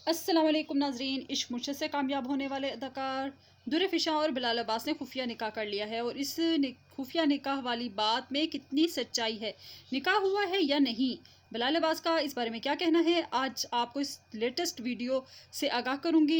अस्सलाम वालेकुम नाजरीन। इश्क मुर्शद से कामयाब होने वाले अदाकार दुर फिशा और बिलाल अब्बास ने खुफिया निकाह कर लिया है। और इस खुफिया निकाह वाली बात में कितनी सच्चाई है, निकाह हुआ है या नहीं, बिलाल अब्बास का इस बारे में क्या कहना है, आज आपको इस लेटेस्ट वीडियो से आगाह करूँगी।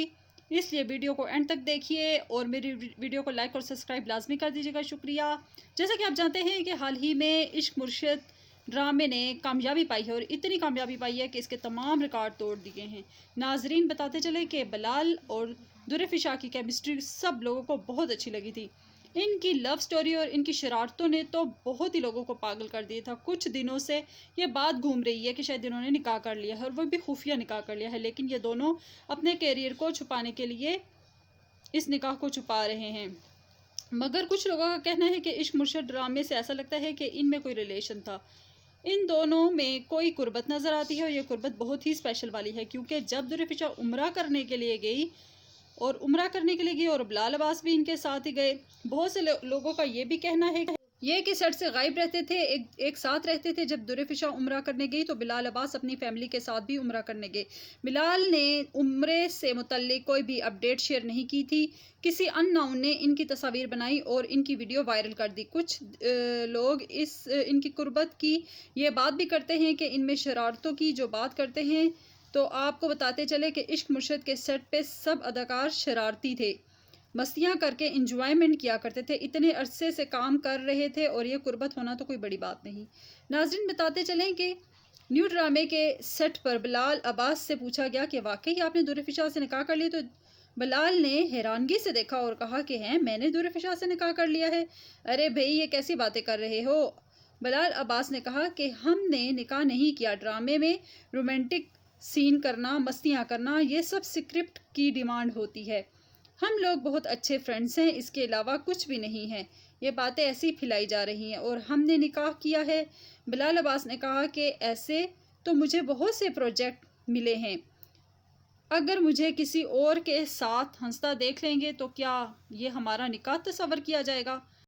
इसलिए वीडियो को एंड तक देखिए और मेरी वीडियो को लाइक और सब्सक्राइब लाजमी कर दीजिएगा, शुक्रिया। जैसा कि आप जानते हैं कि हाल ही में इश्क मुर्शद ड्रामे ने कामयाबी पाई है और इतनी कामयाबी पाई है कि इसके तमाम रिकॉर्ड तोड़ दिए हैं। नाजरीन बताते चले कि बिलाल और दुर फिशा की केमिस्ट्री सब लोगों को बहुत अच्छी लगी थी। इनकी लव स्टोरी और इनकी शरारतों ने तो बहुत ही लोगों को पागल कर दिया था। कुछ दिनों से ये बात घूम रही है कि शायद इन्होंने निकाह कर लिया है और वो भी खुफिया निकाह कर लिया है, लेकिन ये दोनों अपने कैरियर को छुपाने के लिए इस निकाह को छुपा रहे हैं। मगर कुछ लोगों का कहना है कि इश्क मुर्शद ड्रामे से ऐसा लगता है कि इनमें कोई रिलेशन था। इन दोनों में कोई कुर्बत नज़र आती है और ये कुर्बत बहुत ही स्पेशल वाली है, क्योंकि जब दुर फिशा उम्रा करने के लिए गई और बिलाल अब्बास भी इनके साथ ही गए, बहुत से लोगों का ये भी कहना है ये कि सेट से गायब रहते थे, एक साथ रहते थे। जब दुर फिशा उम्रा करने गई तो बिलाल अब्बास अपनी फैमिली के साथ भी उम्रा करने गए। बिलाल ने उम्रे से मुतल्लिक कोई भी अपडेट शेयर नहीं की थी। किसी अननोन ने इनकी तस्वीर बनाई और इनकी वीडियो वायरल कर दी। कुछ लोग इनकी कुर्बत की ये बात भी करते हैं कि इनमें शरारतों की जो बात करते हैं। तो आपको बताते चले कि इश्क मुर्शद के सेट पे सब अदाकार शरारती थे, मस्तियाँ करके इंजॉयमेंट किया करते थे। इतने अरसे से काम कर रहे थे और ये कुर्बत होना तो कोई बड़ी बात नहीं। नाज़रीन बताते चलें कि न्यू ड्रामे के सेट पर बिलाल अब्बास से पूछा गया कि वाकई आपने दुर फिशा से निकाह कर लिया, तो बिलाल ने हैरानगी से देखा और कहा कि हैं, मैंने दुर फिशा से निकाह कर लिया है, अरे भाई ये कैसी बातें कर रहे हो। बिलाल अब्बास ने कहा कि हमने निकाह नहीं किया, ड्रामे में रोमांटिक सीन करना, मस्तियाँ करना, ये सब स्क्रिप्ट की डिमांड होती है। हम लोग बहुत अच्छे फ्रेंड्स हैं, इसके अलावा कुछ भी नहीं है। ये बातें ऐसी फैलाई जा रही हैं और हमने निकाह किया है। बिलाल अब्बास ने कहा कि ऐसे तो मुझे बहुत से प्रोजेक्ट मिले हैं, अगर मुझे किसी और के साथ हंसता देख लेंगे तो क्या ये हमारा निकाह तस्वर किया जाएगा।